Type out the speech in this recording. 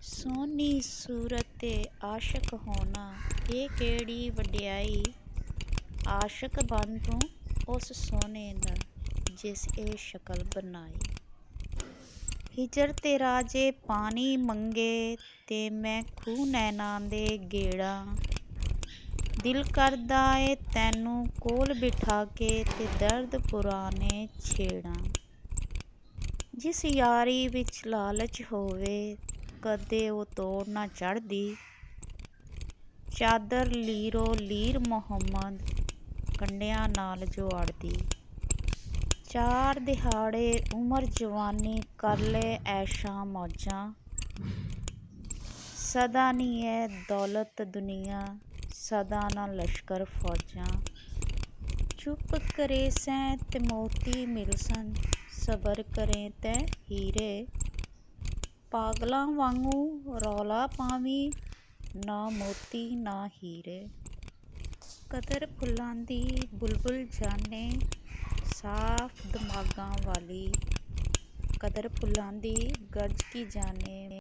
ਸੋਹਣੀ ਸੂਰਤ ਤੇ ਆਸ਼ਕ ਹੋਣਾ, ਇਹ ਕਿਹੜੀ ਵਡਿਆਈ। ਆਸ਼ਕ ਬਣ ਤੂੰ ਉਸ ਸੋਹਣੇ ਦਾ, ਜਿਸ ਇਹ ਸ਼ਕਲ ਬਣਾਈ। ਹਿਜਰ ਤੇ ਰਾਜੇ ਪਾਣੀ ਮੰਗੇ, ਤੇ ਮੈਂ ਖੂਹ ਨੈਣਾਂ ਦੇ ਗੇੜਾ। ਦਿਲ ਕਰਦਾ ਏ ਤੈਨੂੰ ਕੋਲ ਬਿਠਾ ਕੇ, ਤੇ ਦਰਦ ਪੁਰਾਣੇ ਛੇੜਾਂ। ਜਿਸ ਯਾਰੀ ਵਿੱਚ ਲਾਲਚ ਹੋਵੇ, ਕਦੇ ਉਹ ਤੋੜ ਨਾ ਚੜ੍ਹਦੀ। ਚਾਦਰ ਲੀਰੋ ਲੀਰ ਮੁਹੰਮਦ, ਕੰਢਿਆਂ ਨਾਲ ਜੋ ਅੜਦੀ। ਚਾਰ ਦਿਹਾੜੇ ਉਮਰ ਜਵਾਨੀ, ਕਰ ਲੈ ਐਸ਼ਾਂ ਮੌਜਾਂ। ਸਦਾ ਨੀ ਐ ਦੌਲਤ ਦੁਨੀਆਂ, ਸਦਾ ਨਾ ਲਸ਼ਕਰ ਫੌਜਾਂ। ਚੁੱਪ ਕਰੇ ਸੈਂ ਤੇ ਮੋਤੀ ਮਿਲਸਨ, ਸਬਰ ਕਰੇ ਤੈ ਹੀਰੇ। ਪਾਗਲਾਂ ਵਾਂਗੂ ਰੌਲਾ ਪਾਵੀਂ, ਨਾ ਮੋਤੀ ਨਾ ਹੀਰੇ। ਕਦਰ ਫੁੱਲਾਂ ਦੀ ਬੁਲਬੁਲ ਜਾਣੇ, ਸਾਫ਼ ਦਿਮਾਗਾਂ ਵਾਲੀ। ਕਦਰ ਫੁੱਲਾਂ ਦੀ ਗਰਜ ਕੀ ਜਾਣੇ।